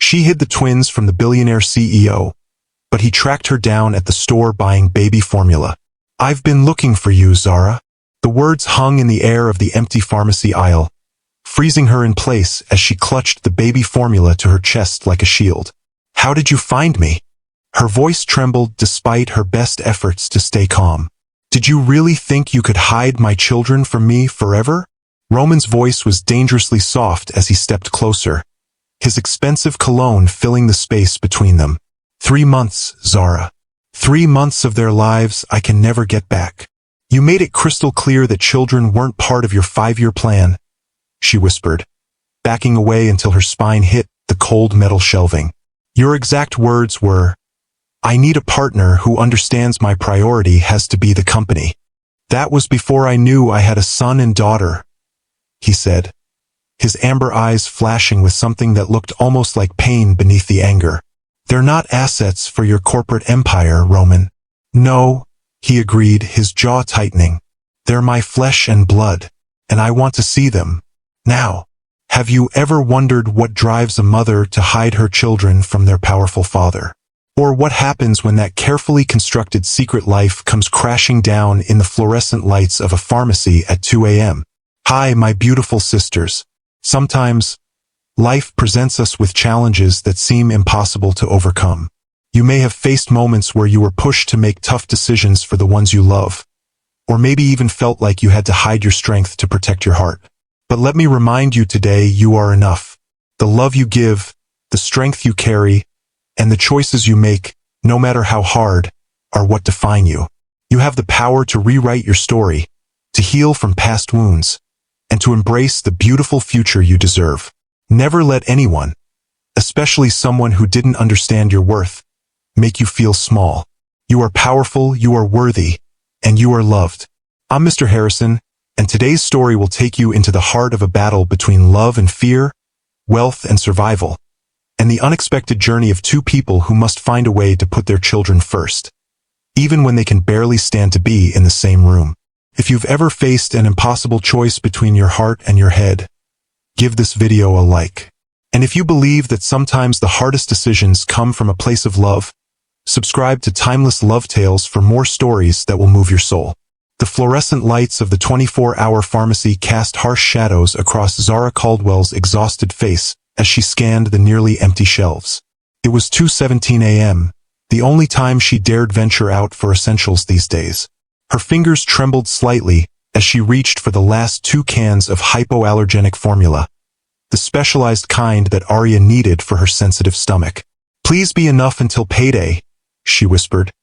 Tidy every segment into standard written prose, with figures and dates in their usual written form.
She hid the twins from the billionaire CEO, but he tracked her down at the store buying baby formula. "I've been looking for you, Zara." The words hung in the air of the empty pharmacy aisle, freezing her in place as she clutched the baby formula to her chest like a shield. "How did you find me?" Her voice trembled despite her best efforts to stay calm. "Did you really think you could hide my children from me forever?" Roman's voice was dangerously soft as he stepped closer, his expensive cologne filling the space between them. 3 months, Zara. 3 months of their lives I can never get back. You made it crystal clear that children weren't part of your 5-year plan, she whispered, backing away until her spine hit the cold metal shelving. Your exact words were, "I need a partner who understands my priority has to be the company." "That was before I knew I had a son and daughter," he said, his amber eyes flashing with something that looked almost like pain beneath the anger. "They're not assets for your corporate empire, Roman." "No," he agreed, his jaw tightening. "They're my flesh and blood, and I want to see them. Now, have you ever wondered what drives a mother to hide her children from their powerful father? Or what happens when that carefully constructed secret life comes crashing down in the fluorescent lights of a pharmacy at 2 a.m.? Hi, my beautiful sisters. Sometimes, life presents us with challenges that seem impossible to overcome. You may have faced moments where you were pushed to make tough decisions for the ones you love, or maybe even felt like you had to hide your strength to protect your heart. But let me remind you today, you are enough. The love you give, the strength you carry, and the choices you make, no matter how hard, are what define you. You have the power to rewrite your story, to heal from past wounds, and to embrace the beautiful future you deserve. Never let anyone, especially someone who didn't understand your worth, make you feel small. You are powerful, you are worthy, and you are loved. I'm Mr. Harrison, and today's story will take you into the heart of a battle between love and fear, wealth and survival, and the unexpected journey of 2 people who must find a way to put their children first, even when they can barely stand to be in the same room. If you've ever faced an impossible choice between your heart and your head, give this video a like. And if you believe that sometimes the hardest decisions come from a place of love, subscribe to Timeless Love Tales for more stories that will move your soul. The fluorescent lights of the 24-hour pharmacy cast harsh shadows across Zara Caldwell's exhausted face as she scanned the nearly empty shelves. It was 2:17 a.m., the only time she dared venture out for essentials these days. Her fingers trembled slightly as she reached for the last 2 cans of hypoallergenic formula, the specialized kind that Arya needed for her sensitive stomach. "Please be enough until payday," she whispered,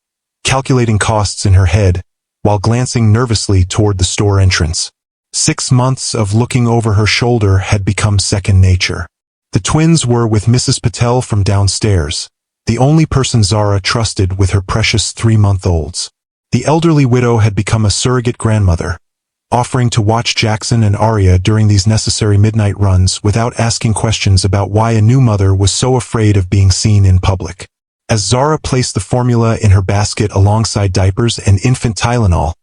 calculating costs in her head, while glancing nervously toward the store entrance. 6 months of looking over her shoulder had become second nature. The twins were with Mrs. Patel from downstairs, the only person Zara trusted with her precious 3-month-olds. The elderly widow had become a surrogate grandmother, offering to watch Jackson and Arya during these necessary midnight runs without asking questions about why a new mother was so afraid of being seen in public. As Zara placed the formula in her basket alongside diapers and infant Tylenol,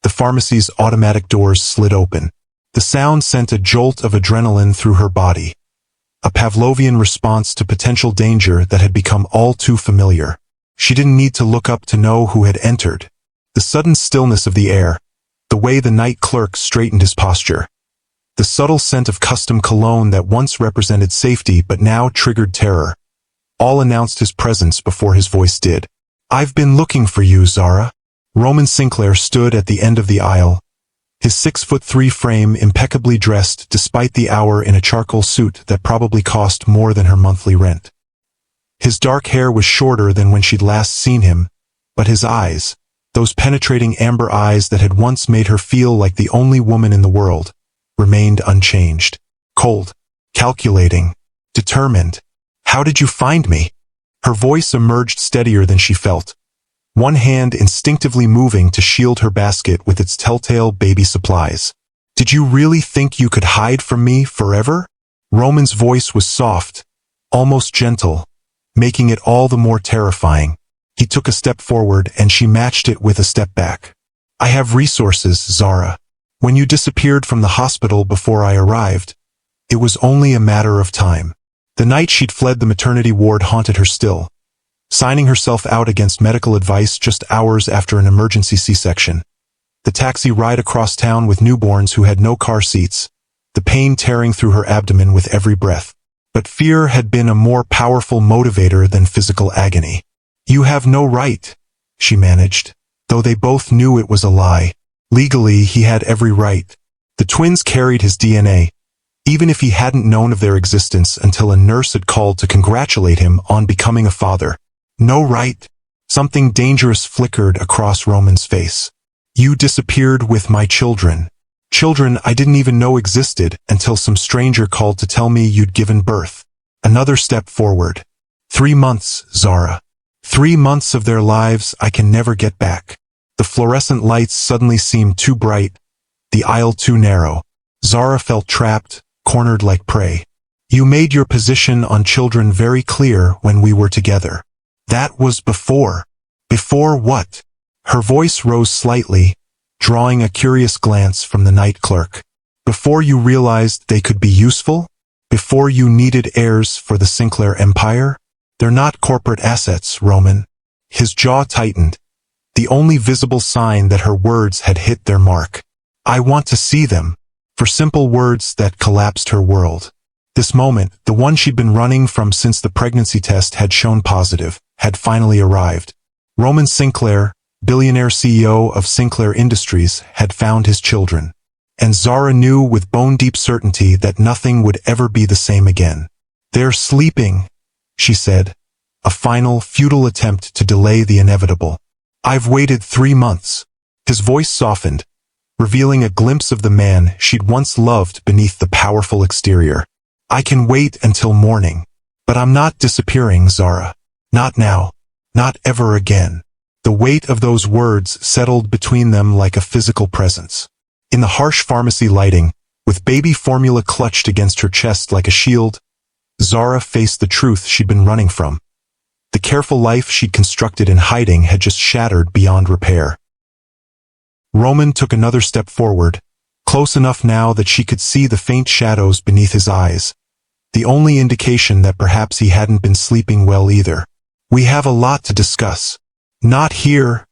the pharmacy's automatic doors slid open. The sound sent a jolt of adrenaline through her body, a Pavlovian response to potential danger that had become all too familiar. She didn't need to look up to know who had entered. The sudden stillness of the air, the way the night clerk straightened his posture, the subtle scent of custom cologne that once represented safety but now triggered terror, all announced his presence before his voice did. "I've been looking for you, Zara." Roman Sinclair stood at the end of the aisle, his 6'3" frame impeccably dressed despite the hour in a charcoal suit that probably cost more than her monthly rent. His dark hair was shorter than when she'd last seen him, but his eyes, those penetrating amber eyes that had once made her feel like the only woman in the world, remained unchanged. Cold, calculating, determined. "How did you find me?" Her voice emerged steadier than she felt, one hand instinctively moving to shield her basket with its telltale baby supplies. "Did you really think you could hide from me forever?" Roman's voice was soft, almost gentle, making it all the more terrifying. He took a step forward and she matched it with a step back. "I have resources, Zara. When you disappeared from the hospital before I arrived, it was only a matter of time. The night she'd fled the maternity ward haunted her still, signing herself out against medical advice just hours after an emergency C-section. The taxi ride across town with newborns who had no car seats, the pain tearing through her abdomen with every breath. But fear had been a more powerful motivator than physical agony. "You have no right," she managed, though they both knew it was a lie. Legally, he had every right. The twins carried his DNA, even if he hadn't known of their existence until a nurse had called to congratulate him on becoming a father. No right? Something dangerous flickered across Roman's face. "You disappeared with my children. Children I didn't even know existed until some stranger called to tell me you'd given birth." Another step forward. 3 months, Zara. 3 months of their lives I can never get back. The fluorescent lights suddenly seemed too bright, the aisle too narrow. Zara felt trapped, cornered like prey. "You made your position on children very clear when we were together. That was before." "Before what?" Her voice rose slightly, drawing a curious glance from the night clerk. "Before you realized they could be useful? Before you needed heirs for the Sinclair empire? They're not corporate assets, Roman." His jaw tightened, the only visible sign that her words had hit their mark. "I want to see them." For simple words that collapsed her world. This moment, the one she'd been running from since the pregnancy test had shown positive, had finally arrived. Roman Sinclair, billionaire CEO of Sinclair Industries, had found his children. And Zara knew with bone-deep certainty that nothing would ever be the same again. "They're sleeping," she said, a final, futile attempt to delay the inevitable. "I've waited 3 months." His voice softened, revealing a glimpse of the man she'd once loved beneath the powerful exterior. "I can wait until morning. But I'm not disappearing, Zara. Not now. Not ever again." The weight of those words settled between them like a physical presence. In the harsh pharmacy lighting, with baby formula clutched against her chest like a shield, Zara faced the truth she'd been running from. The careful life she'd constructed in hiding had just shattered beyond repair. Roman took another step forward, close enough now that she could see the faint shadows beneath his eyes, the only indication that perhaps he hadn't been sleeping well either. "We have a lot to discuss." "Not here,"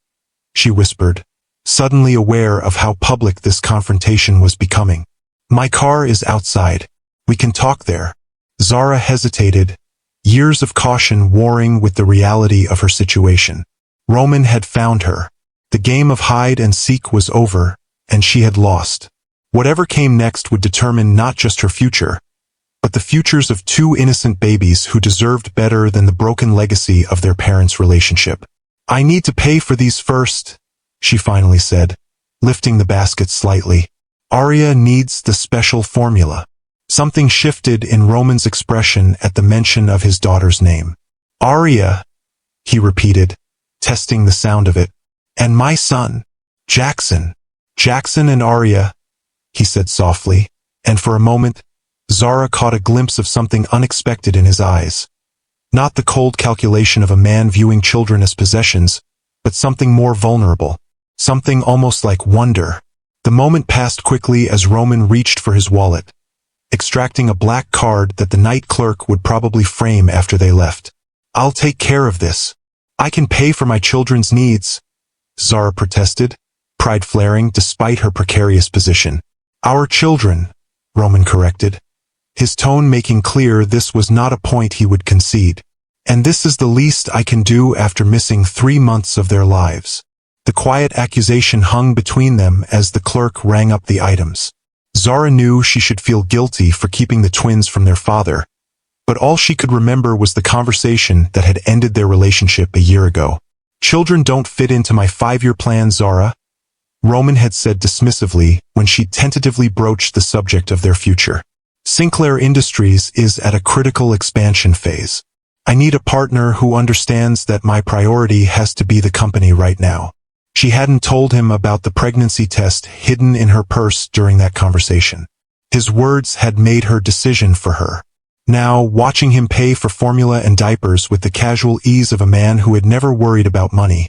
she whispered, suddenly aware of how public this confrontation was becoming. "My car is outside. We can talk there." Zara hesitated, years of caution warring with the reality of her situation. Roman had found her. The game of hide and seek was over, and she had lost. Whatever came next would determine not just her future, but the futures of 2 innocent babies who deserved better than the broken legacy of their parents' relationship. "I need to pay for these first," she finally said, lifting the basket slightly. "Arya needs the special formula." Something shifted in Roman's expression at the mention of his daughter's name. "Arya," he repeated, testing the sound of it. "And my son, Jackson." "Jackson and Arya," he said softly, and for a moment, Zara caught a glimpse of something unexpected in his eyes. Not the cold calculation of a man viewing children as possessions, but something more vulnerable, something almost like wonder. The moment passed quickly as Roman reached for his wallet, extracting a black card that the night clerk would probably frame after they left. "I'll take care of this. I can pay for my children's needs," Zara protested, pride flaring despite her precarious position. "Our children," Roman corrected, his tone making clear this was not a point he would concede. "And this is the least I can do after missing 3 months of their lives." The quiet accusation hung between them as the clerk rang up the items. Zara knew she should feel guilty for keeping the twins from their father, but all she could remember was the conversation that had ended their relationship a year ago. "Children don't fit into my 5-year plan, Zara," Roman had said dismissively when she tentatively broached the subject of their future. "Sinclair Industries is at a critical expansion phase. I need a partner who understands that my priority has to be the company right now." She hadn't told him about the pregnancy test hidden in her purse during that conversation. His words had made her decision for her. Now, watching him pay for formula and diapers with the casual ease of a man who had never worried about money,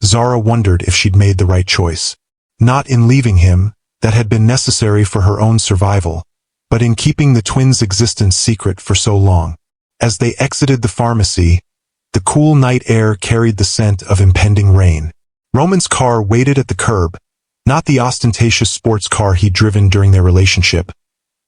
Zara wondered if she'd made the right choice. Not in leaving him, that had been necessary for her own survival, but in keeping the twins' existence secret for so long. As they exited the pharmacy, the cool night air carried the scent of impending rain. Roman's car waited at the curb, not the ostentatious sports car he'd driven during their relationship,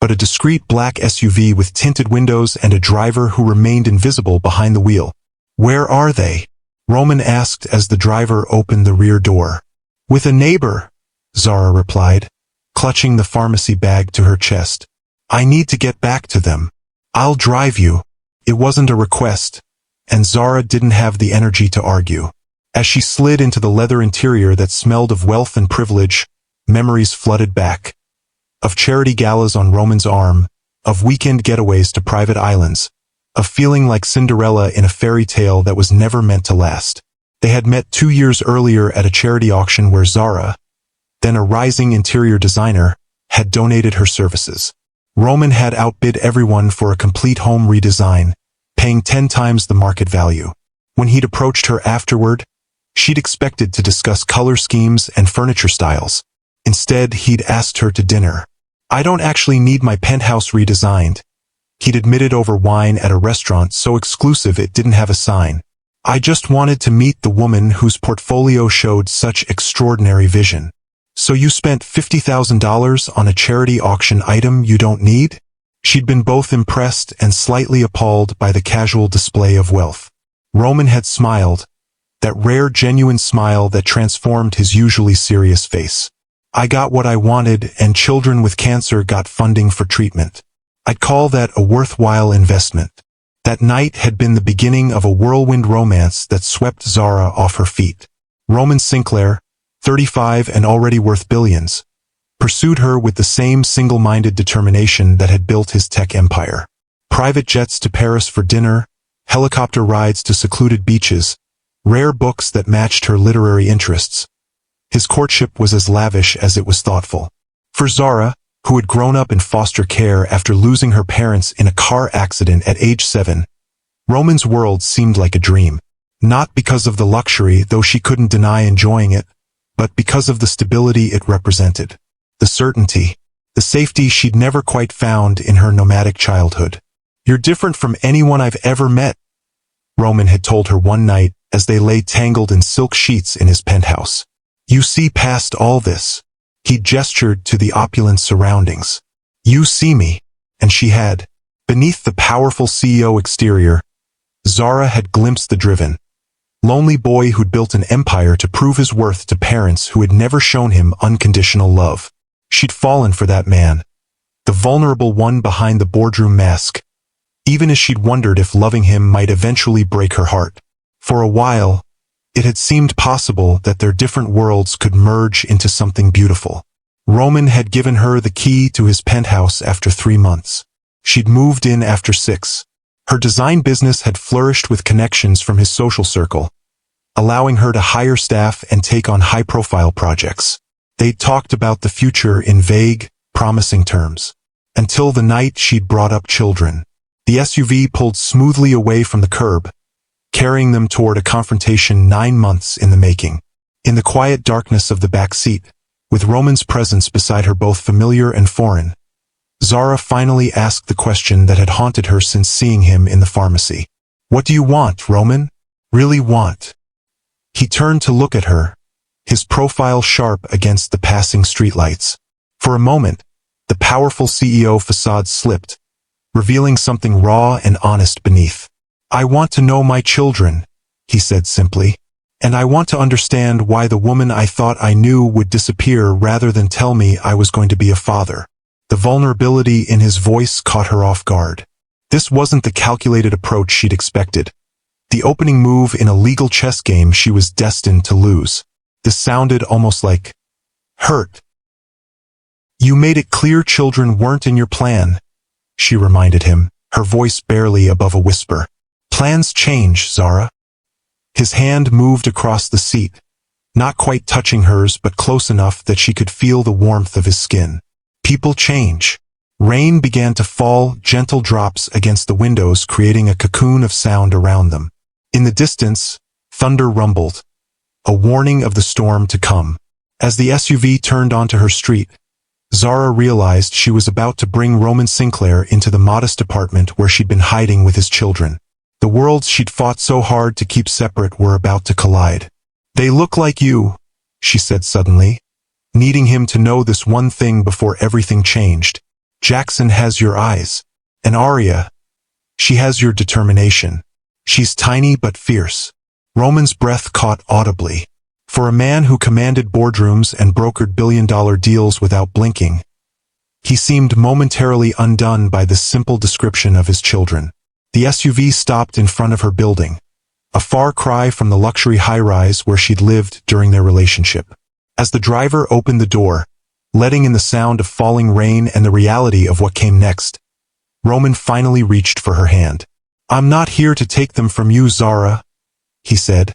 but a discreet black SUV with tinted windows and a driver who remained invisible behind the wheel. "Where are they?" Roman asked as the driver opened the rear door. "With a neighbor," Zara replied, clutching the pharmacy bag to her chest. "I need to get back to them." "I'll drive you." It wasn't a request, and Zara didn't have the energy to argue. As she slid into the leather interior that smelled of wealth and privilege, memories flooded back. Of charity galas on Roman's arm, of weekend getaways to private islands, of feeling like Cinderella in a fairy tale that was never meant to last. They had met 2 years earlier at a charity auction where Zara, then a rising interior designer, had donated her services. Roman had outbid everyone for a complete home redesign, paying 10 times the market value. When he'd approached her afterward, she'd expected to discuss color schemes and furniture styles. Instead, he'd asked her to dinner. "I don't actually need my penthouse redesigned," he'd admitted over wine at a restaurant so exclusive it didn't have a sign. "I just wanted to meet the woman whose portfolio showed such extraordinary vision." "So you spent $50,000 on a charity auction item you don't need?" She'd been both impressed and slightly appalled by the casual display of wealth. Roman had smiled, that rare genuine smile that transformed his usually serious face. "I got what I wanted, and children with cancer got funding for treatment. I'd call that a worthwhile investment." That night had been the beginning of a whirlwind romance that swept Zara off her feet. Roman Sinclair, 35 and already worth billions, pursued her with the same single-minded determination that had built his tech empire. Private jets to Paris for dinner, helicopter rides to secluded beaches, rare books that matched her literary interests. His courtship was as lavish as it was thoughtful. For Zara, who had grown up in foster care after losing her parents in a car accident at age 7, Roman's world seemed like a dream. Not because of the luxury, though she couldn't deny enjoying it, but because of the stability it represented. The certainty, the safety she'd never quite found in her nomadic childhood. "You're different from anyone I've ever met," Roman had told her one night as they lay tangled in silk sheets in his penthouse. "You see past all this." He gestured to the opulent surroundings. "You see me." And she had. Beneath the powerful CEO exterior, Zara had glimpsed the driven, lonely boy who'd built an empire to prove his worth to parents who had never shown him unconditional love. She'd fallen for that man, the vulnerable one behind the boardroom mask, even as she'd wondered if loving him might eventually break her heart. For a while, it had seemed possible that their different worlds could merge into something beautiful. Roman had given her the key to his penthouse after 3 months. She'd moved in after 6. Her design business had flourished with connections from his social circle, allowing her to hire staff and take on high-profile projects. They'd talked about the future in vague, promising terms. Until the night she'd brought up children. The SUV pulled smoothly away from the curb, carrying them toward a confrontation 9 months in the making. In the quiet darkness of the back seat, with Roman's presence beside her both familiar and foreign, Zara finally asked the question that had haunted her since seeing him in the pharmacy. "What do you want, Roman? Really want?" He turned to look at her, his profile sharp against the passing streetlights. For a moment, the powerful CEO facade slipped, revealing something raw and honest beneath. "I want to know my children," he said simply, "and I want to understand why the woman I thought I knew would disappear rather than tell me I was going to be a father." The vulnerability in his voice caught her off guard. This wasn't the calculated approach she'd expected, the opening move in a legal chess game she was destined to lose. This sounded almost like hurt. "You made it clear children weren't in your plan," she reminded him, her voice barely above a whisper. "Plans change, Zara." His hand moved across the seat, not quite touching hers but close enough that she could feel the warmth of his skin. "People change." Rain began to fall, gentle drops against the windows creating a cocoon of sound around them. In the distance, thunder rumbled, a warning of the storm to come. As the SUV turned onto her street, Zara realized she was about to bring Roman Sinclair into the modest apartment where she'd been hiding with his children. The worlds she'd fought so hard to keep separate were about to collide. "They look like you," she said suddenly, needing him to know this one thing before everything changed. "Jackson has your eyes. And Arya, she has your determination. She's tiny but fierce." Roman's breath caught audibly. For a man who commanded boardrooms and brokered billion-dollar deals without blinking, he seemed momentarily undone by this simple description of his children. The SUV stopped in front of her building, a far cry from the luxury high-rise where she'd lived during their relationship. As the driver opened the door, letting in the sound of falling rain and the reality of what came next, Roman finally reached for her hand. "I'm not here to take them from you, Zara," he said,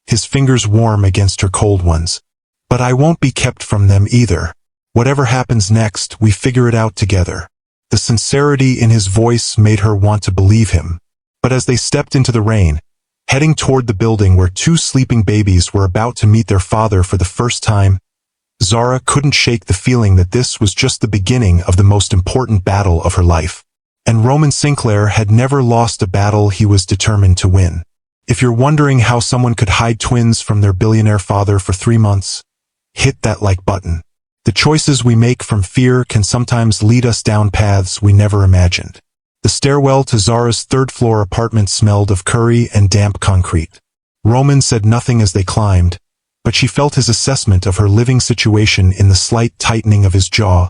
his fingers warm against her cold ones. "But I won't be kept from them either. Whatever happens next, we figure it out together." The sincerity in his voice made her want to believe him. But as they stepped into the rain, heading toward the building where two sleeping babies were about to meet their father for the first time, Zara couldn't shake the feeling that this was just the beginning of the most important battle of her life. And Roman Sinclair had never lost a battle he was determined to win. If you're wondering how someone could hide twins from their billionaire father for 3 months, hit that like button. The choices we make from fear can sometimes lead us down paths we never imagined. The stairwell to Zara's third-floor apartment smelled of curry and damp concrete. Roman said nothing as they climbed, but she felt his assessment of her living situation in the slight tightening of his jaw,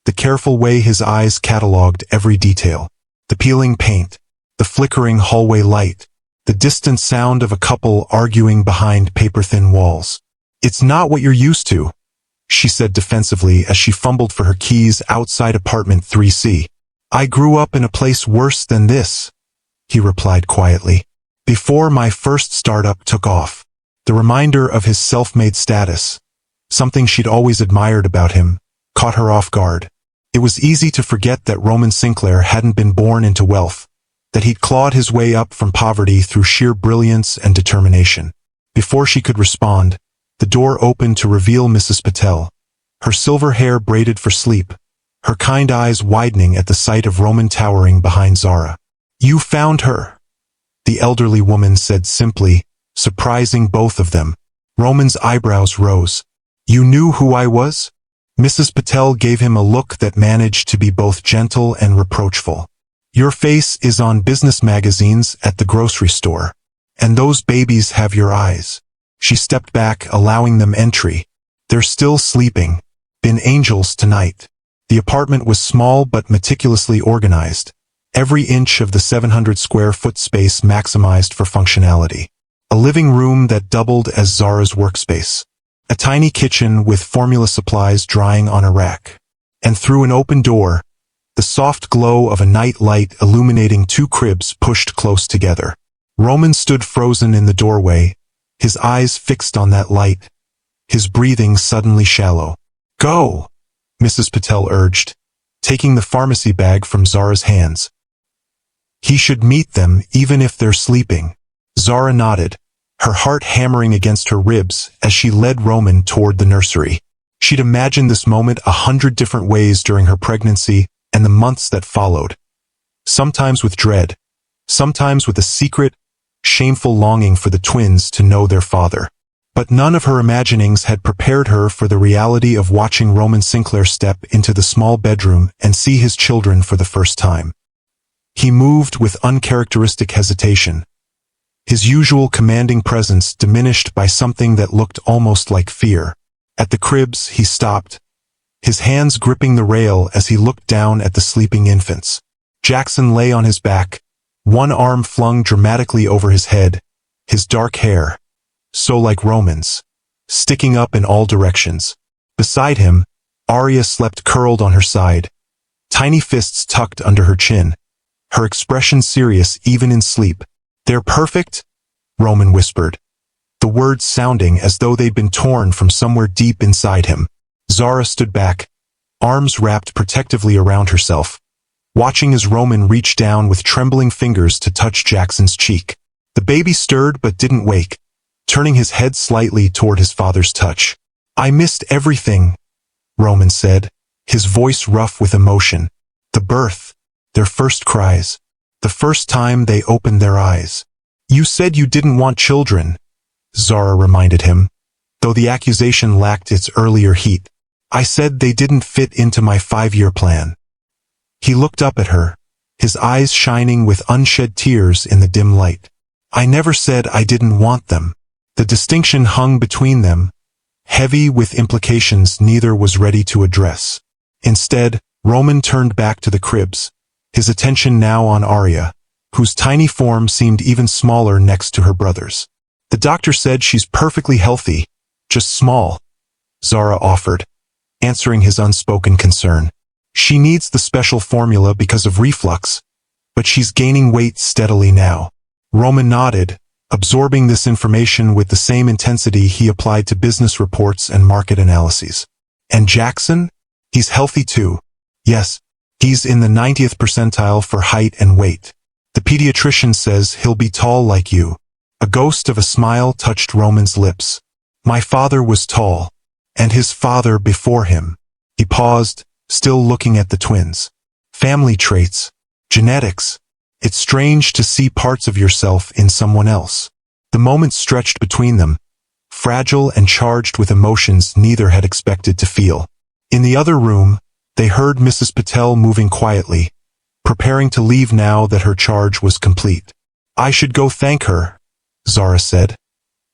the careful way his eyes catalogued every detail. The peeling paint, the flickering hallway light, the distant sound of a couple arguing behind paper-thin walls. "It's not what you're used to," she said defensively as she fumbled for her keys outside apartment 3C. "I grew up in a place worse than this," he replied quietly. "Before my first startup took off." The reminder of his self-made status, something she'd always admired about him, caught her off guard. It was easy to forget that Roman Sinclair hadn't been born into wealth, that he'd clawed his way up from poverty through sheer brilliance and determination. Before she could respond, the door opened to reveal Mrs. Patel, her silver hair braided for sleep, her kind eyes widening at the sight of Roman towering behind Zara. "You found her," the elderly woman said simply, surprising both of them. Roman's eyebrows rose. "You knew who I was?" Mrs. Patel gave him a look that managed to be both gentle and reproachful. "Your face is on business magazines at the grocery store. And those babies have your eyes." She stepped back, allowing them entry. "They're still sleeping. Been angels tonight." The apartment was small but meticulously organized, every inch of the 700-square-foot space maximized for functionality. A living room that doubled as Zara's workspace. A tiny kitchen with formula supplies drying on a rack. And through an open door, the soft glow of a night light illuminating two cribs pushed close together. Roman stood frozen in the doorway, his eyes fixed on that light, his breathing suddenly shallow. "Go," Mrs. Patel urged, taking the pharmacy bag from Zara's hands. "He should meet them even if they're sleeping." Zara nodded, her heart hammering against her ribs as she led Roman toward the nursery. She'd imagined this moment 100 different ways during her pregnancy and the months that followed. Sometimes with dread, sometimes with a secret, shameful longing for the twins to know their father. But none of her imaginings had prepared her for the reality of watching Roman Sinclair step into the small bedroom and see his children for the first time. He moved with uncharacteristic hesitation, his usual commanding presence diminished by something that looked almost like fear. At the cribs, he stopped, his hands gripping the rail as he looked down at the sleeping infants. Jackson lay on his back, one arm flung dramatically over his head, his dark hair, so like Roman's, sticking up in all directions. Beside him, Arya slept curled on her side, tiny fists tucked under her chin, her expression serious even in sleep. "They're perfect?" Roman whispered, the words sounding as though they'd been torn from somewhere deep inside him. Zara stood back, arms wrapped protectively around herself, watching as Roman reached down with trembling fingers to touch Jackson's cheek. The baby stirred but didn't wake, turning his head slightly toward his father's touch. "I missed everything," Roman said, his voice rough with emotion. The birth, their first cries, the first time they opened their eyes. You said you didn't want children, Zara reminded him, though the accusation lacked its earlier heat. I said they didn't fit into my 5-year plan. He looked up at her, his eyes shining with unshed tears in the dim light. I never said I didn't want them. The distinction hung between them, heavy with implications neither was ready to address. Instead, Roman turned back to the cribs, his attention now on Arya, whose tiny form seemed even smaller next to her brother's. The doctor said she's perfectly healthy, just small, Zara offered, answering his unspoken concern. She needs the special formula because of reflux, but she's gaining weight steadily now. Roman nodded, absorbing this information with the same intensity he applied to business reports and market analyses. And Jackson? He's healthy too. Yes, he's in the 90th percentile for height and weight. The pediatrician says he'll be tall like you. A ghost of a smile touched Roman's lips. My father was tall, and his father before him. He paused, still looking at the twins. Family traits, genetics. It's strange to see parts of yourself in someone else. The moments stretched between them, fragile and charged with emotions neither had expected to feel. In the other room, they heard Mrs. Patel moving quietly, preparing to leave now that her charge was complete. I should go thank her, Zara said,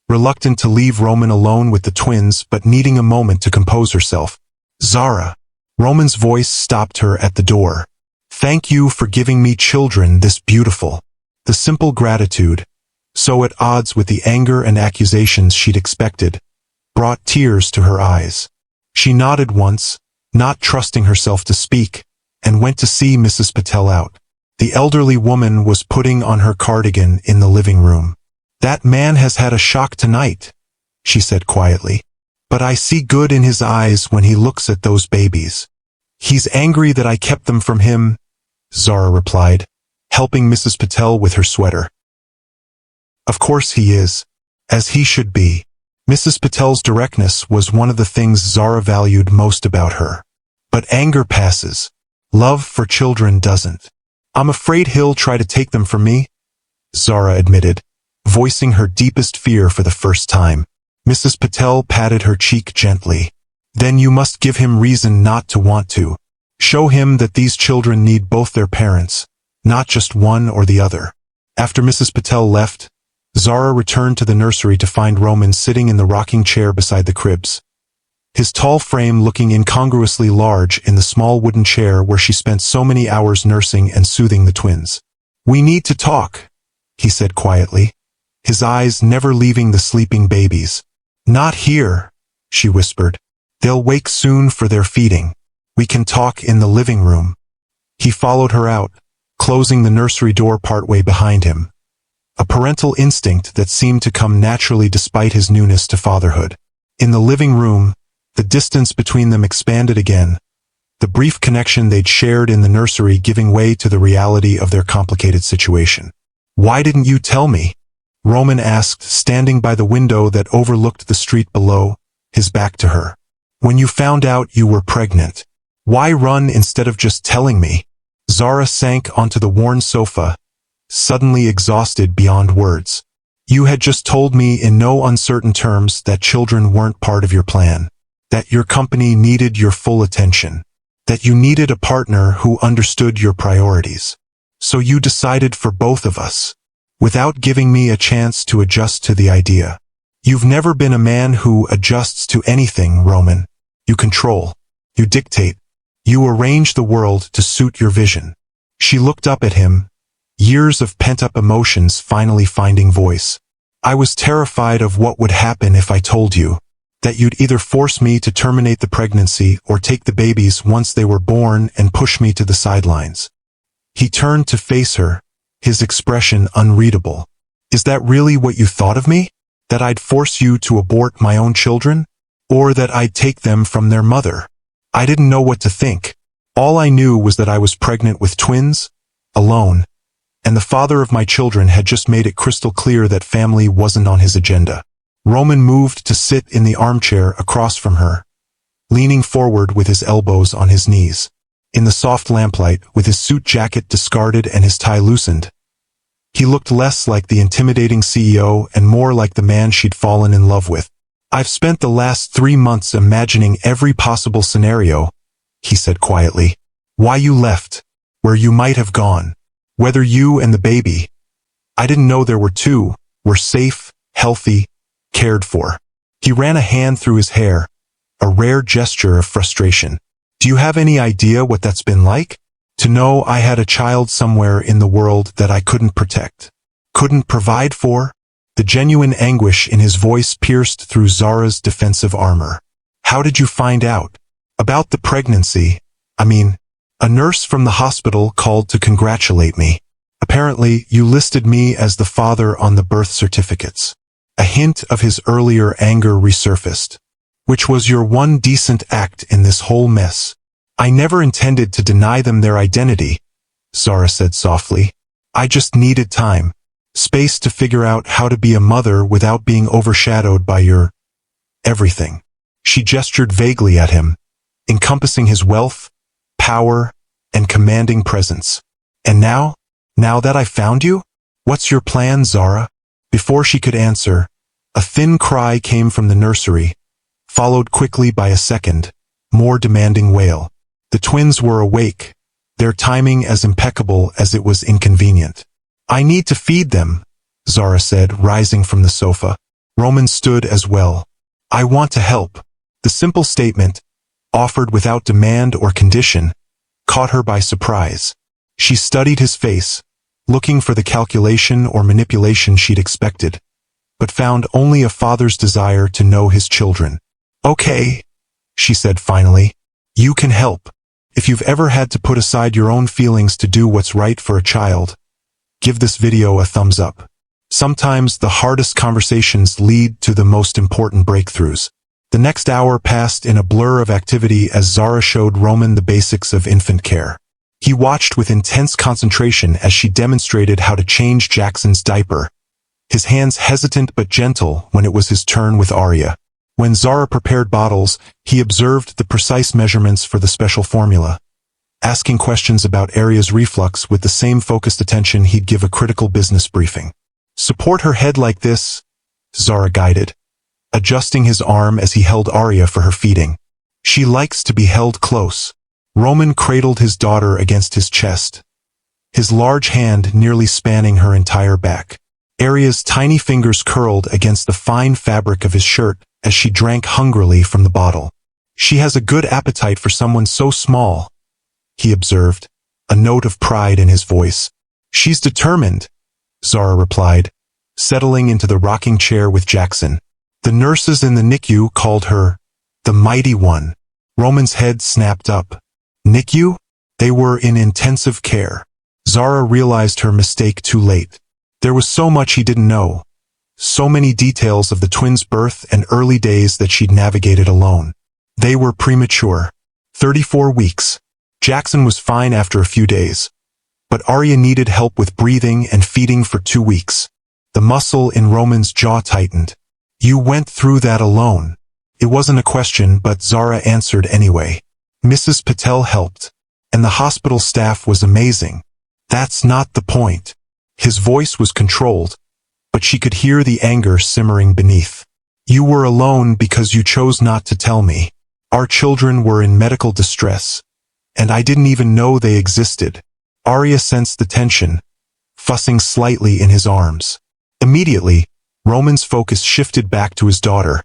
reluctant to leave Roman alone with the twins but needing a moment to compose herself. Zara. Roman's voice stopped her at the door. Thank you for giving me children this beautiful. The simple gratitude, so at odds with the anger and accusations she'd expected, brought tears to her eyes. She nodded once, not trusting herself to speak, and went to see Mrs. Patel out. The elderly woman was putting on her cardigan in the living room. That man has had a shock tonight, she said quietly. But I see good in his eyes when he looks at those babies. He's angry that I kept them from him, Zara replied, helping Mrs. Patel with her sweater. Of course he is, as he should be. Mrs. Patel's directness was one of the things Zara valued most about her. But anger passes. Love for children doesn't. I'm afraid he'll try to take them from me, Zara admitted, voicing her deepest fear for the first time. Mrs. Patel patted her cheek gently. Then you must give him reason not to want to. Show him that these children need both their parents, not just one or the other. After Mrs. Patel left, Zara returned to the nursery to find Roman sitting in the rocking chair beside the cribs, his tall frame looking incongruously large in the small wooden chair where she spent so many hours nursing and soothing the twins. We need to talk, he said quietly, his eyes never leaving the sleeping babies. Not here, she whispered. They'll wake soon for their feeding. We can talk in the living room. He followed her out, closing the nursery door partway behind him. A parental instinct that seemed to come naturally despite his newness to fatherhood. In the living room, the distance between them expanded again, the brief connection they'd shared in the nursery giving way to the reality of their complicated situation. Why didn't you tell me? Roman asked, standing by the window that overlooked the street below, his back to her. When you found out you were pregnant, why run instead of just telling me? Zara sank onto the worn sofa, suddenly exhausted beyond words. You had just told me in no uncertain terms that children weren't part of your plan, that your company needed your full attention, that you needed a partner who understood your priorities. So you decided for both of us, without giving me a chance to adjust to the idea. You've never been a man who adjusts to anything, Roman. You control. You dictate. You arrange the world to suit your vision. She looked up at him, years of pent-up emotions finally finding voice. I was terrified of what would happen if I told you, that you'd either force me to terminate the pregnancy or take the babies once they were born and push me to the sidelines. He turned to face her, his expression unreadable. Is that really what you thought of me? That I'd force you to abort my own children? Or that I'd take them from their mother? I didn't know what to think. All I knew was that I was pregnant with twins, alone, and the father of my children had just made it crystal clear that family wasn't on his agenda. Roman moved to sit in the armchair across from her, leaning forward with his elbows on his knees. In the soft lamplight, with his suit jacket discarded and his tie loosened, he looked less like the intimidating CEO and more like the man she'd fallen in love with. "I've spent the last 3 months imagining every possible scenario," he said quietly. "Why you left, where you might have gone, whether you and the baby, I didn't know there were two, were safe, healthy, cared for." He ran a hand through his hair, a rare gesture of frustration. "Do you have any idea what that's been like? To know I had a child somewhere in the world that I couldn't protect, couldn't provide for?" The genuine anguish in his voice pierced through Zara's defensive armor. "How did you find out? About the pregnancy? I mean, a nurse from the hospital called to congratulate me. Apparently, you listed me as the father on the birth certificates." A hint of his earlier anger resurfaced. "Which was your one decent act in this whole mess." "I never intended to deny them their identity," Zara said softly. "I just needed time, space to figure out how to be a mother without being overshadowed by your everything." She gestured vaguely at him, encompassing his wealth, power, and commanding presence. "And now that I found you, what's your plan, Zara?" Before she could answer, a thin cry came from the nursery, followed quickly by a second, more demanding wail. The twins were awake, their timing as impeccable as it was inconvenient. "I need to feed them," Zara said, rising from the sofa. Roman stood as well. "I want to help." The simple statement, offered without demand or condition, caught her by surprise. She studied his face, looking for the calculation or manipulation she'd expected, but found only a father's desire to know his children. "Okay," she said finally, "you can help. If you've ever had to put aside your own feelings to do what's right for a child, give this video a thumbs up." Sometimes the hardest conversations lead to the most important breakthroughs. The next hour passed in a blur of activity as Zara showed Roman the basics of infant care. He watched with intense concentration as she demonstrated how to change Jackson's diaper, his hands hesitant but gentle when it was his turn with Arya. When Zara prepared bottles, he observed the precise measurements for the special formula, asking questions about Arya's reflux with the same focused attention he'd give a critical business briefing. "Support her head like this," Zara guided, adjusting his arm as he held Arya for her feeding. "She likes to be held close." Roman cradled his daughter against his chest, his large hand nearly spanning her entire back. Arya's tiny fingers curled against the fine fabric of his shirt as she drank hungrily from the bottle. "She has a good appetite for someone so small," he observed, a note of pride in his voice. "She's determined," Zara replied, settling into the rocking chair with Jackson. The nurses in the NICU called her the Mighty One. Roman's head snapped up. NICU? They were in intensive care. Zara realized her mistake too late. There was so much he didn't know. So many details of the twins' birth and early days that she'd navigated alone. They were premature. 34 weeks. Jackson was fine after a few days. But Arya needed help with breathing and feeding for 2 weeks. The muscle in Roman's jaw tightened. "You went through that alone." It wasn't a question, but Zara answered anyway. "Mrs. Patel helped. And the hospital staff was amazing." "That's not the point." His voice was controlled, but she could hear the anger simmering beneath. "You were alone because you chose not to tell me. Our children were in medical distress, and I didn't even know they existed." Arya sensed the tension, fussing slightly in his arms. Immediately, Roman's focus shifted back to his daughter,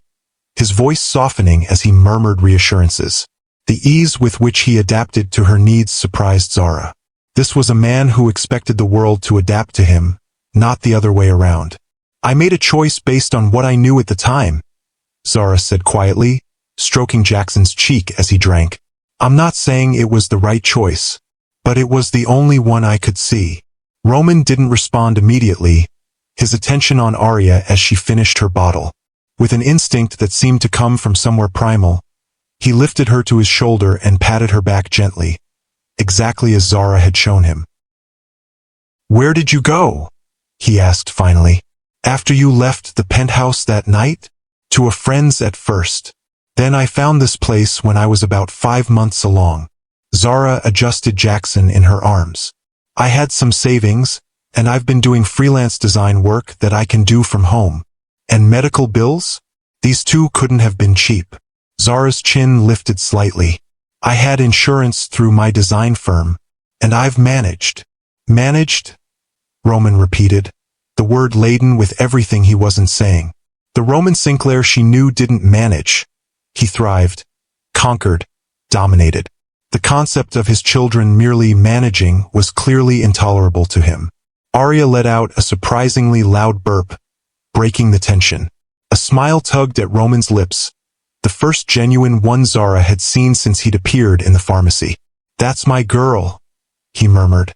his voice softening as he murmured reassurances. The ease with which he adapted to her needs surprised Zara. This was a man who expected the world to adapt to him, not the other way around. "I made a choice based on what I knew at the time," Zara said quietly, stroking Jackson's cheek as he drank. "I'm not saying it was the right choice, but it was the only one I could see." Roman didn't respond immediately, his attention on Arya as she finished her bottle. With an instinct that seemed to come from somewhere primal, he lifted her to his shoulder and patted her back gently, exactly as Zara had shown him. "Where did you go?" he asked finally. "After you left the penthouse that night?" "To a friend's at first. Then I found this place when I was about 5 months along. Zara adjusted Jackson in her arms. I had some savings, and I've been doing freelance design work that I can do from home. And medical bills? These two couldn't have been cheap. Zara's chin lifted slightly. I had insurance through my design firm, and I've managed. Managed? Roman repeated, the word laden with everything he wasn't saying. The Roman Sinclair she knew didn't manage. He thrived, conquered, dominated. The concept of his children merely managing was clearly intolerable to him. Arya let out a surprisingly loud burp, breaking the tension. A smile tugged at Roman's lips, the first genuine one Zara had seen since he'd appeared in the pharmacy. That's my girl, he murmured,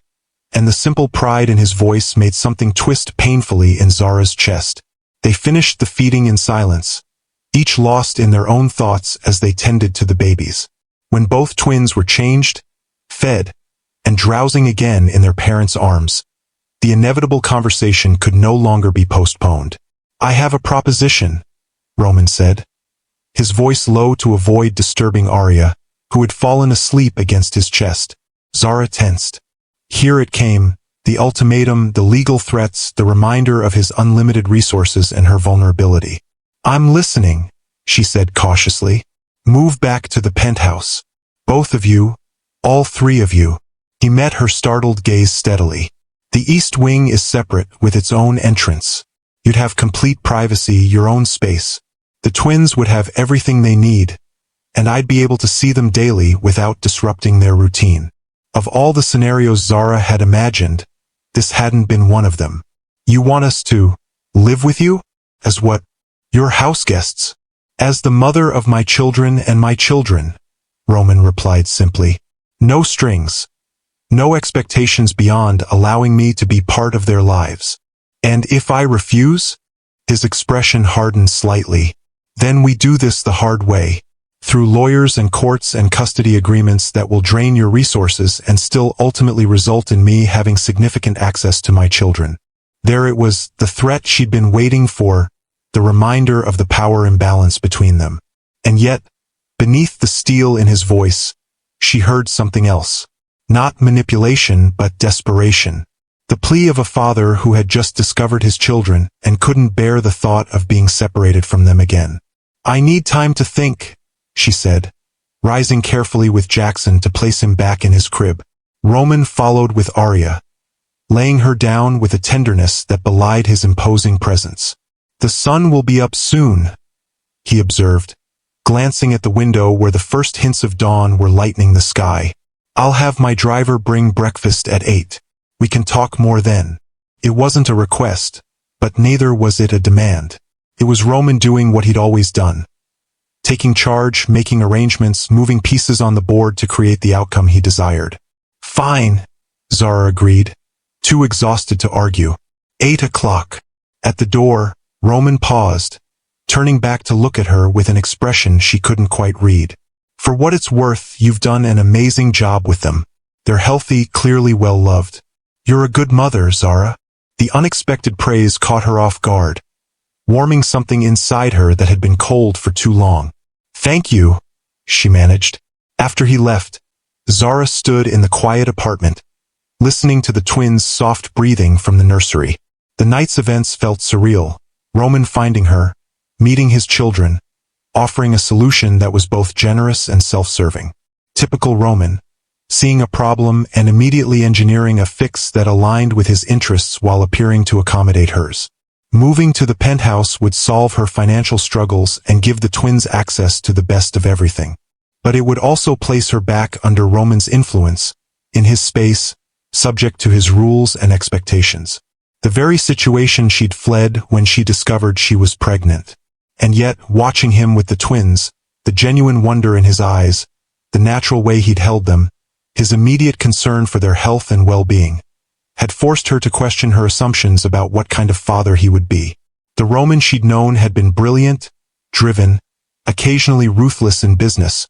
and the simple pride in his voice made something twist painfully in Zara's chest. They finished the feeding in silence, each lost in their own thoughts as they tended to the babies. When both twins were changed, fed, and drowsing again in their parents' arms, the inevitable conversation could no longer be postponed. I have a proposition, Roman said, his voice low to avoid disturbing Arya, who had fallen asleep against his chest. Zara tensed. Here it came, the ultimatum, the legal threats, the reminder of his unlimited resources and her vulnerability. I'm listening, she said cautiously. Move back to the penthouse. Both of you, all three of you. He met her startled gaze steadily. The east wing is separate with its own entrance. You'd have complete privacy, your own space. The twins would have everything they need, and I'd be able to see them daily without disrupting their routine. Of all the scenarios Zara had imagined, this hadn't been one of them. You want us to live with you? As what? Your house guests. As the mother of my children and my children, Roman replied simply. No strings. No expectations beyond allowing me to be part of their lives. And if I refuse? His expression hardened slightly. Then we do this the hard way, through lawyers and courts and custody agreements that will drain your resources and still ultimately result in me having significant access to my children. There it was, the threat she'd been waiting for, the reminder of the power imbalance between them. And yet, beneath the steel in his voice, she heard something else. Not manipulation, but desperation. The plea of a father who had just discovered his children and couldn't bear the thought of being separated from them again. I need time to think, she said, rising carefully with Jackson to place him back in his crib. Roman followed with Arya, laying her down with a tenderness that belied his imposing presence. The sun will be up soon, he observed, glancing at the window where the first hints of dawn were lightening the sky. I'll have my driver bring breakfast at 8. We can talk more then. It wasn't a request, but neither was it a demand. It was Roman doing what he'd always done. Taking charge, making arrangements, moving pieces on the board to create the outcome he desired. Fine, Zara agreed, too exhausted to argue. 8 o'clock. At the door, Roman paused, turning back to look at her with an expression she couldn't quite read. For what it's worth, you've done an amazing job with them. They're healthy, clearly well-loved. You're a good mother, Zara. The unexpected praise caught her off guard, warming something inside her that had been cold for too long. Thank you, she managed. After he left, Zara stood in the quiet apartment, listening to the twins' soft breathing from the nursery. The night's events felt surreal. Roman finding her, meeting his children, offering a solution that was both generous and self-serving. Typical Roman, seeing a problem and immediately engineering a fix that aligned with his interests while appearing to accommodate hers. Moving to the penthouse would solve her financial struggles and give the twins access to the best of everything. But it would also place her back under Roman's influence, in his space, subject to his rules and expectations. The very situation she'd fled when she discovered she was pregnant. And yet, watching him with the twins, the genuine wonder in his eyes, the natural way he'd held them, his immediate concern for their health and well-being, had forced her to question her assumptions about what kind of father he would be. The Roman she'd known had been brilliant, driven, occasionally ruthless in business,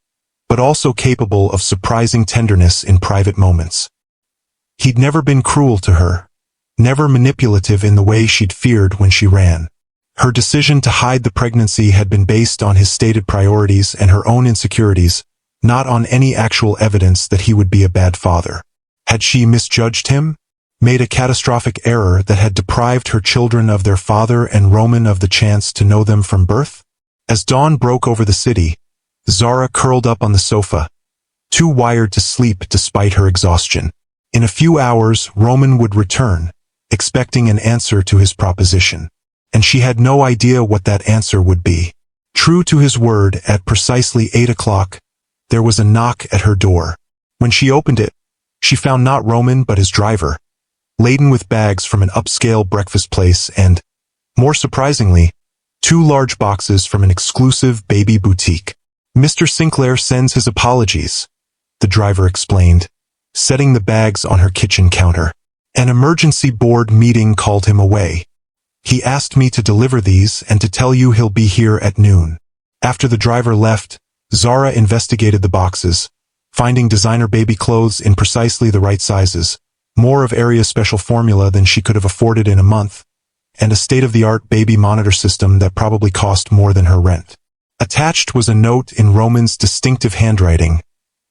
but also capable of surprising tenderness in private moments. He'd never been cruel to her, never manipulative in the way she'd feared when she ran. Her decision to hide the pregnancy had been based on his stated priorities and her own insecurities, not on any actual evidence that he would be a bad father. Had she misjudged him? Made a catastrophic error that had deprived her children of their father and Roman of the chance to know them from birth? As dawn broke over the city, Zara curled up on the sofa, too wired to sleep despite her exhaustion. In a few hours, Roman would return, expecting an answer to his proposition. And she had no idea what that answer would be. True to his word, at precisely 8 o'clock, there was a knock at her door. When she opened it, she found not Roman but his driver, laden with bags from an upscale breakfast place and, more surprisingly, 2 large boxes from an exclusive baby boutique. "Mr. Sinclair sends his apologies," the driver explained, setting the bags on her kitchen counter. "An emergency board meeting called him away. He asked me to deliver these and to tell you he'll be here at noon." After the driver left, Zara investigated the boxes, finding designer baby clothes in precisely the right sizes, more of Area's special formula than she could have afforded in a month, and a state-of-the-art baby monitor system that probably cost more than her rent. Attached was a note in Roman's distinctive handwriting.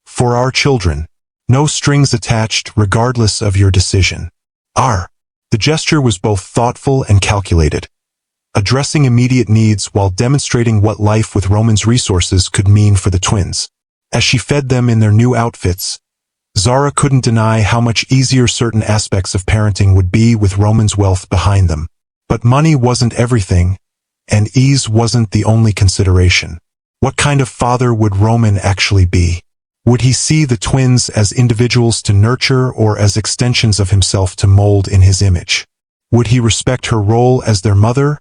"For our children. No strings attached regardless of your decision. R." The gesture was both thoughtful and calculated, addressing immediate needs while demonstrating what life with Roman's resources could mean for the twins. As she fed them in their new outfits, Zara couldn't deny how much easier certain aspects of parenting would be with Roman's wealth behind them. But money wasn't everything, and ease wasn't the only consideration. What kind of father would Roman actually be? Would he see the twins as individuals to nurture or as extensions of himself to mold in his image? Would he respect her role as their mother,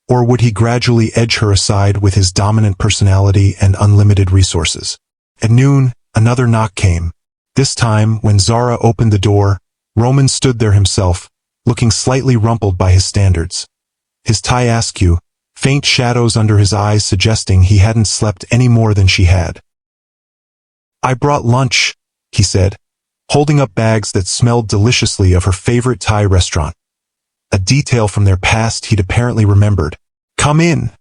or would he gradually edge her aside with his dominant personality and unlimited resources? At noon, another knock came. This time, when Zara opened the door, Roman stood there himself, looking slightly rumpled by his standards. His tie askew, faint shadows under his eyes suggesting he hadn't slept any more than she had. "I brought lunch," he said, holding up bags that smelled deliciously of her favorite Thai restaurant. A detail from their past he'd apparently remembered. "Come in,"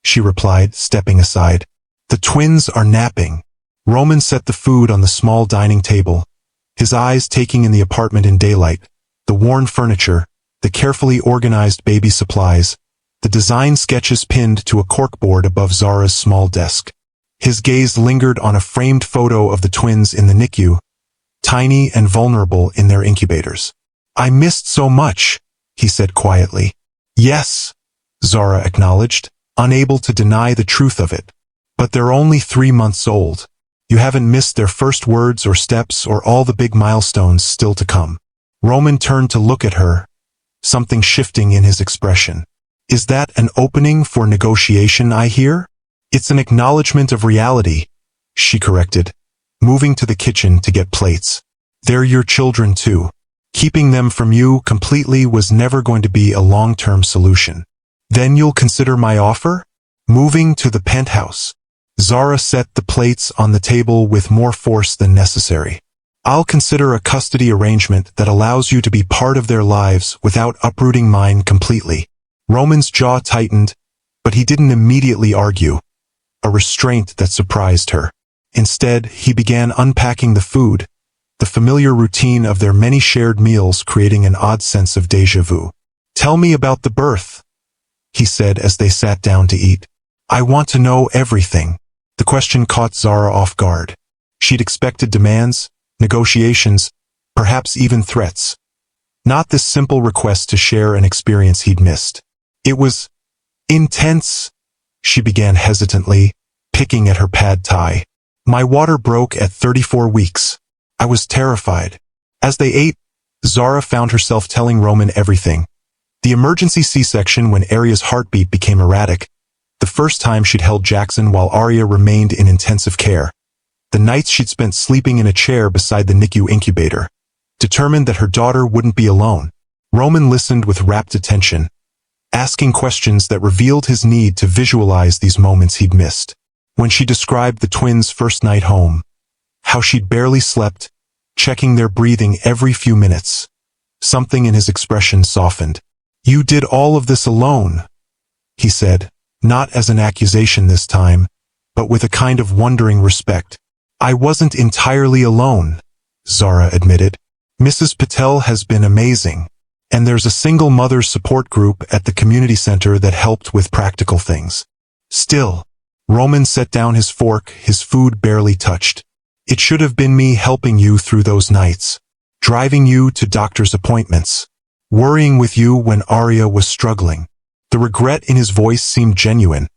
she replied, stepping aside. "The twins are napping." Roman set the food on the small dining table, his eyes taking in the apartment in daylight, the worn furniture, the carefully organized baby supplies, the design sketches pinned to a corkboard above Zara's small desk. His gaze lingered on a framed photo of the twins in the NICU, tiny and vulnerable in their incubators. "I missed so much," he said quietly. "Yes," Zara acknowledged, unable to deny the truth of it. "But they're only 3 months old. You haven't missed their first words or steps or all the big milestones still to come." Roman turned to look at her, something shifting in his expression. "Is that an opening for negotiation I hear?" "It's an acknowledgement of reality," she corrected, moving to the kitchen to get plates. "They're your children too. Keeping them from you completely was never going to be a long-term solution." "Then you'll consider my offer?" "Moving to the penthouse." Zara set the plates on the table with more force than necessary. "I'll consider a custody arrangement that allows you to be part of their lives without uprooting mine completely." Roman's jaw tightened, but he didn't immediately argue, a restraint that surprised her. Instead, he began unpacking the food, the familiar routine of their many shared meals creating an odd sense of déjà vu. "Tell me about the birth," he said as they sat down to eat. "I want to know everything." The question caught Zara off guard. She'd expected demands, negotiations, perhaps even threats. Not this simple request to share an experience he'd missed. "It was intense," she began hesitantly, picking at her pad thai. "My water broke at 34 weeks. I was terrified." As they ate, Zara found herself telling Roman everything. The emergency C-section when Aria's heartbeat became erratic, the first time she'd held Jackson while Aria remained in intensive care, the nights she'd spent sleeping in a chair beside the NICU incubator, determined that her daughter wouldn't be alone. Roman listened with rapt attention, asking questions that revealed his need to visualize these moments he'd missed. When she described the twins' first night home, how she'd barely slept, checking their breathing every few minutes, something in his expression softened. "You did all of this alone?" he said, not as an accusation this time, but with a kind of wondering respect. I wasn't entirely alone, Zara admitted. Mrs. Patel has been amazing, and there's a single mother's support group at the community center that helped with practical things. Still, Roman set down his fork, his food barely touched. It should have been me helping you through those nights, driving you to doctor's appointments, worrying with you when Arya was struggling. The regret in his voice seemed genuine,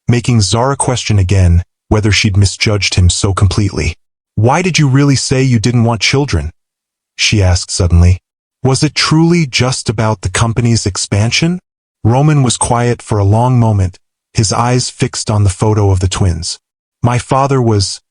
making Zara question again whether she'd misjudged him so completely. Why did you really say you didn't want children? She asked suddenly. Was it truly just about the company's expansion? Roman was quiet for a long moment, his eyes fixed on the photo of the twins. My father was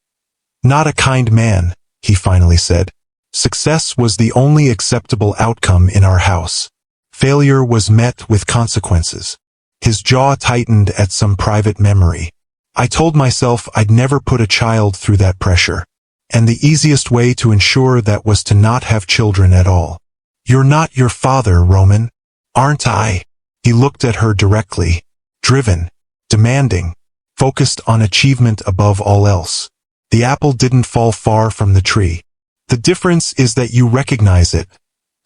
not a kind man, he finally said. Success was the only acceptable outcome in our house. Failure was met with consequences. His jaw tightened at some private memory. I told myself I'd never put a child through that pressure. And the easiest way to ensure that was to not have children at all. You're not your father, Roman. Aren't I? He looked at her directly. Driven, demanding, focused on achievement above all else. The apple didn't fall far from the tree. The difference is that you recognize it,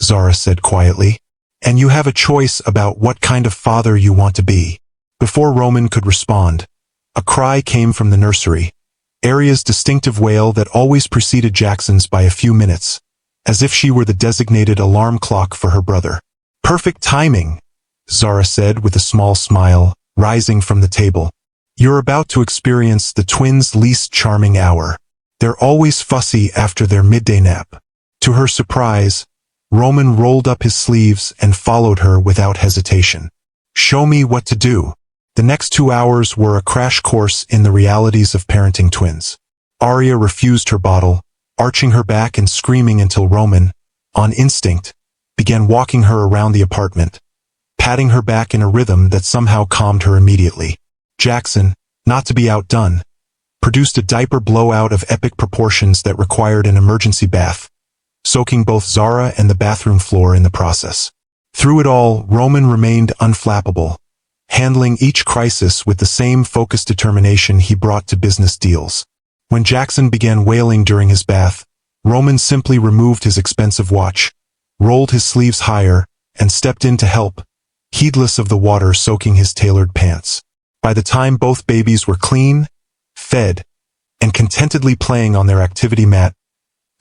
Zara said quietly, and you have a choice about what kind of father you want to be. Before Roman could respond, a cry came from the nursery. Arya's distinctive wail that always preceded Jackson's by a few minutes, as if she were the designated alarm clock for her brother. Perfect timing, Zara said with a small smile, rising from the table. You're about to experience the twins' least charming hour. They're always fussy after their midday nap. To her surprise, Roman rolled up his sleeves and followed her without hesitation. Show me what to do. The next 2 hours were a crash course in the realities of parenting twins. Arya refused her bottle, arching her back and screaming until Roman, on instinct, began walking her around the apartment, patting her back in a rhythm that somehow calmed her immediately. Jackson, not to be outdone, produced a diaper blowout of epic proportions that required an emergency bath, soaking both Zara and the bathroom floor in the process. Through it all, Roman remained unflappable, handling each crisis with the same focused determination he brought to business deals. When Jackson began wailing during his bath, Roman simply removed his expensive watch, rolled his sleeves higher, and stepped in to help, heedless of the water soaking his tailored pants. By the time both babies were clean, fed, and contentedly playing on their activity mat,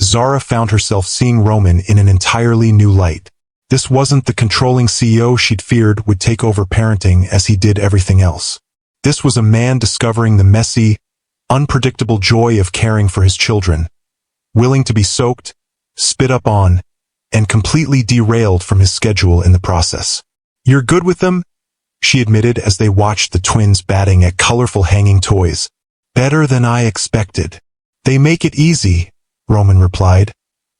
Zara found herself seeing Roman in an entirely new light. This wasn't the controlling CEO she'd feared would take over parenting as he did everything else. This was a man discovering the messy, unpredictable joy of caring for his children, willing to be soaked, spit up on, and completely derailed from his schedule in the process. You're good with them? She admitted as they watched the twins batting at colorful hanging toys. Better than I expected. They make it easy, Roman replied,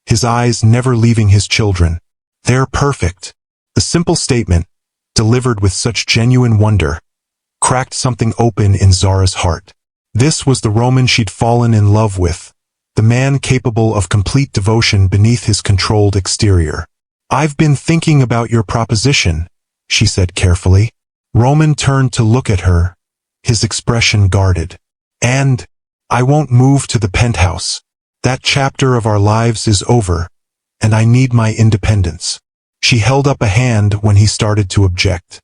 his eyes never leaving his children. They're perfect. The simple statement, delivered with such genuine wonder, cracked something open in Zara's heart. This was the Roman she'd fallen in love with, the man capable of complete devotion beneath his controlled exterior. I've been thinking about your proposition, she said carefully. Roman turned to look at her, his expression guarded. And I won't move to the penthouse. That chapter of our lives is over, and I need my independence. She held up a hand when he started to object.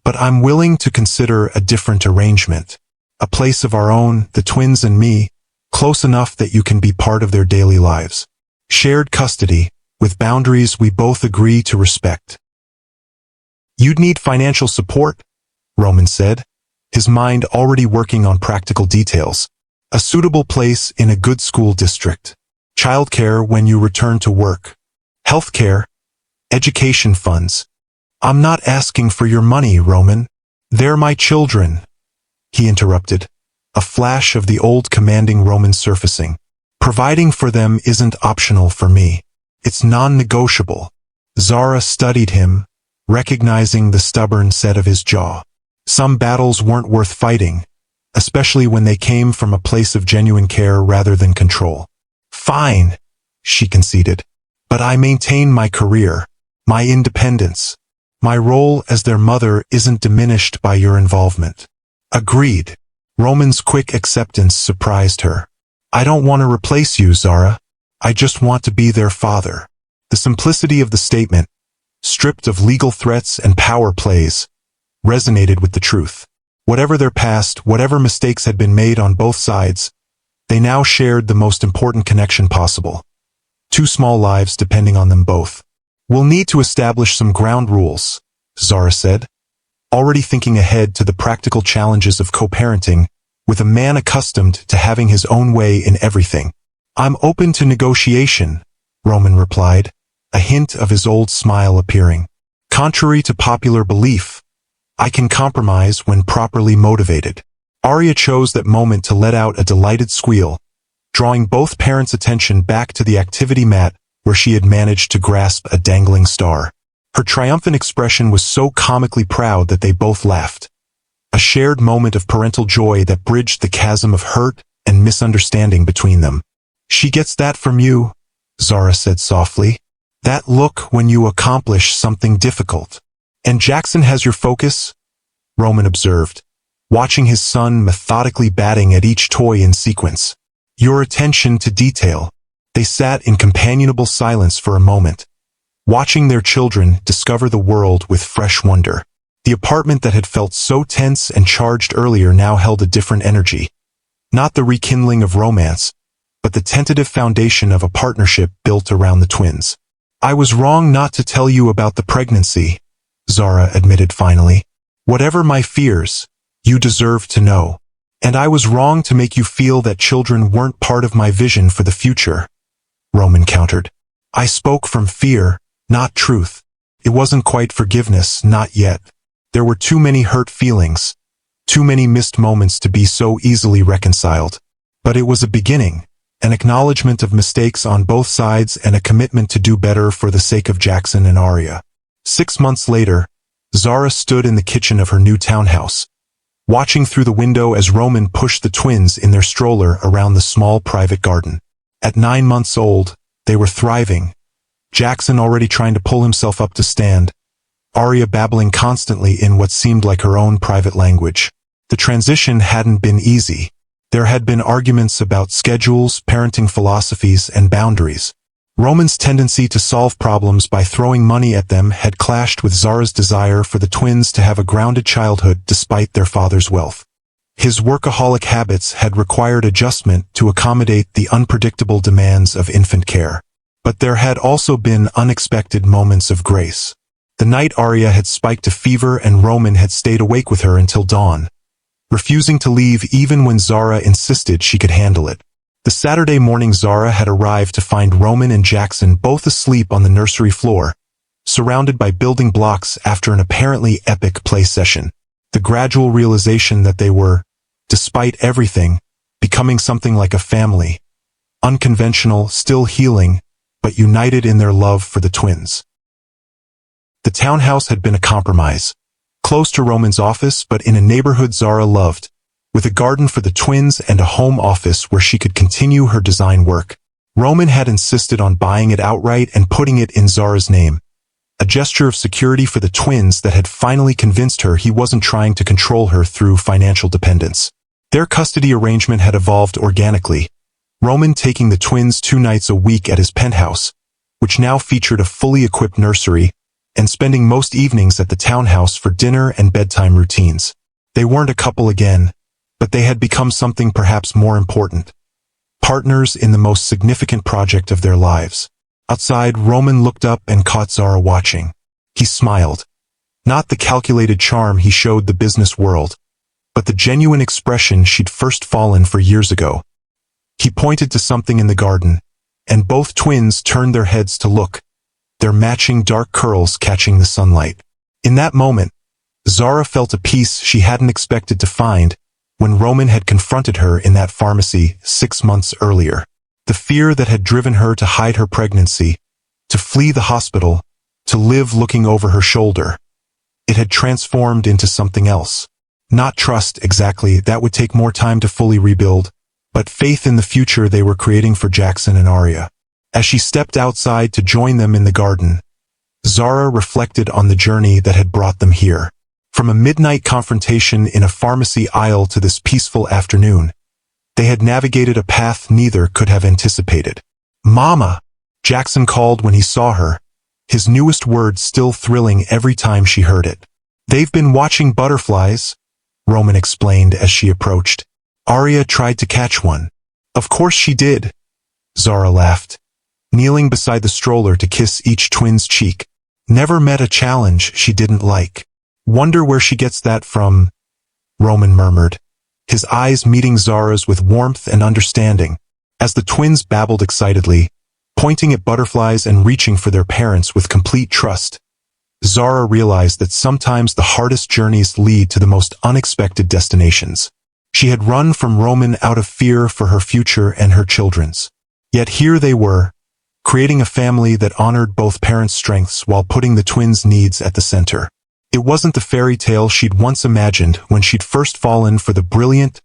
But I'm willing to consider a different arrangement. A place of our own, the twins and me, close enough that you can be part of their daily lives. Shared custody, with boundaries we both agree to respect. You'd need financial support, Roman said, his mind already working on practical details. A suitable place in a good school district. Childcare when you return to work. Healthcare. Education funds. I'm not asking for your money, Roman. They're my children, he interrupted, a flash of the old commanding Roman surfacing. Providing for them isn't optional for me. It's non-negotiable. Zara studied him, recognizing the stubborn set of his jaw. Some battles weren't worth fighting, especially when they came from a place of genuine care rather than control. Fine, she conceded, but I maintain my career, my independence. My role as their mother isn't diminished by your involvement. Agreed. Roman's quick acceptance surprised her. I don't want to replace you, Zara. I just want to be their father. The simplicity of the statement, stripped of legal threats and power plays, resonated with the truth. Whatever their past, whatever mistakes had been made on both sides, they now shared the most important connection possible. Two small lives depending on them both. We'll need to establish some ground rules, Zara said, already thinking ahead to the practical challenges of co-parenting with a man accustomed to having his own way in everything. I'm open to negotiation, Roman replied, a hint of his old smile appearing. Contrary to popular belief, I can compromise when properly motivated. Arya chose that moment to let out a delighted squeal, drawing both parents' attention back to the activity mat where she had managed to grasp a dangling star. Her triumphant expression was so comically proud that they both laughed. A shared moment of parental joy that bridged the chasm of hurt and misunderstanding between them. She gets that from you, Zara said softly. That look when you accomplish something difficult. And Jackson has your focus, Roman observed, watching his son methodically batting at each toy in sequence. Your attention to detail. They sat in companionable silence for a moment, watching their children discover the world with fresh wonder. The apartment that had felt so tense and charged earlier now held a different energy. Not the rekindling of romance, but the tentative foundation of a partnership built around the twins. I was wrong not to tell you about the pregnancy, Zara admitted finally. Whatever my fears, you deserve to know. And I was wrong to make you feel that children weren't part of my vision for the future, Roman countered. I spoke from fear, not truth. It wasn't quite forgiveness, not yet. There were too many hurt feelings, too many missed moments to be so easily reconciled. But it was a beginning, an acknowledgement of mistakes on both sides and a commitment to do better for the sake of Jackson and Arya. 6 months later, Zara stood in the kitchen of her new townhouse, watching through the window as Roman pushed the twins in their stroller around the small private garden. At 9 months old, they were thriving, Jackson already trying to pull himself up to stand, Arya babbling constantly in what seemed like her own private language. The transition hadn't been easy. There had been arguments about schedules, parenting philosophies, and boundaries. Roman's tendency to solve problems by throwing money at them had clashed with Zara's desire for the twins to have a grounded childhood despite their father's wealth. His workaholic habits had required adjustment to accommodate the unpredictable demands of infant care. But there had also been unexpected moments of grace. The night Arya had spiked a fever and Roman had stayed awake with her until dawn, refusing to leave even when Zara insisted she could handle it. The Saturday morning Zara had arrived to find Roman and Jackson both asleep on the nursery floor, surrounded by building blocks after an apparently epic play session. The gradual realization that they were, despite everything, becoming something like a family, unconventional, still healing, but united in their love for the twins. The townhouse had been a compromise, close to Roman's office but in a neighborhood Zara loved, with a garden for the twins and a home office where she could continue her design work. Roman had insisted on buying it outright and putting it in Zara's name, a gesture of security for the twins that had finally convinced her he wasn't trying to control her through financial dependence. Their custody arrangement had evolved organically, Roman taking the twins 2 nights a week at his penthouse, which now featured a fully equipped nursery, and spending most evenings at the townhouse for dinner and bedtime routines. They weren't a couple again, but they had become something perhaps more important. Partners in the most significant project of their lives. Outside, Roman looked up and caught Zara watching. He smiled. Not the calculated charm he showed the business world, but the genuine expression she'd first fallen for years ago. He pointed to something in the garden, and both twins turned their heads to look, their matching dark curls catching the sunlight. In that moment, Zara felt a peace she hadn't expected to find when Roman had confronted her in that pharmacy 6 months earlier. The fear that had driven her to hide her pregnancy, to flee the hospital, to live looking over her shoulder. It had transformed into something else. Not trust exactly, that would take more time to fully rebuild, but faith in the future they were creating for Jackson and Arya. As she stepped outside to join them in the garden, Zara reflected on the journey that had brought them here. From a midnight confrontation in a pharmacy aisle to this peaceful afternoon, they had navigated a path neither could have anticipated. "Mama!" Jackson called when he saw her, his newest word still thrilling every time she heard it. "They've been watching butterflies," Roman explained as she approached. "Arya tried to catch one." "Of course she did," Zara laughed, kneeling beside the stroller to kiss each twin's cheek. "Never met a challenge she didn't like." "Wonder where she gets that from," Roman murmured, his eyes meeting Zara's with warmth and understanding, as the twins babbled excitedly, pointing at butterflies and reaching for their parents with complete trust. Zara realized that sometimes the hardest journeys lead to the most unexpected destinations. She had run from Roman out of fear for her future and her children's. Yet here they were, creating a family that honored both parents' strengths while putting the twins' needs at the center. It wasn't the fairy tale she'd once imagined when she'd first fallen for the brilliant,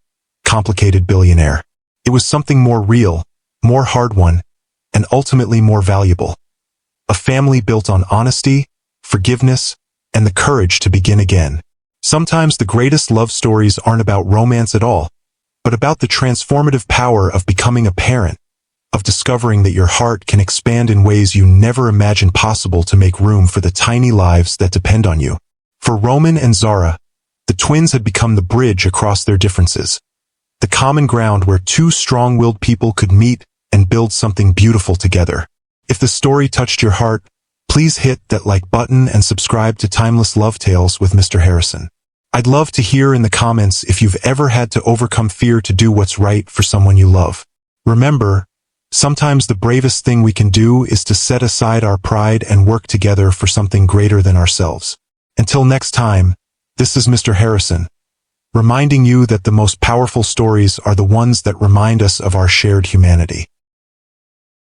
complicated billionaire. It was something more real, more hard-won, and ultimately more valuable. A family built on honesty, forgiveness, and the courage to begin again. Sometimes the greatest love stories aren't about romance at all, but about the transformative power of becoming a parent, of discovering that your heart can expand in ways you never imagined possible to make room for the tiny lives that depend on you. For Roman and Zara, the twins had become the bridge across their differences, the common ground where two strong-willed people could meet and build something beautiful together. If the story touched your heart, please hit that like button and subscribe to Timeless Love Tales with Mr. Harrison. I'd love to hear in the comments if you've ever had to overcome fear to do what's right for someone you love. Remember, sometimes the bravest thing we can do is to set aside our pride and work together for something greater than ourselves. Until next time, this is Mr. Harrison, reminding you that the most powerful stories are the ones that remind us of our shared humanity.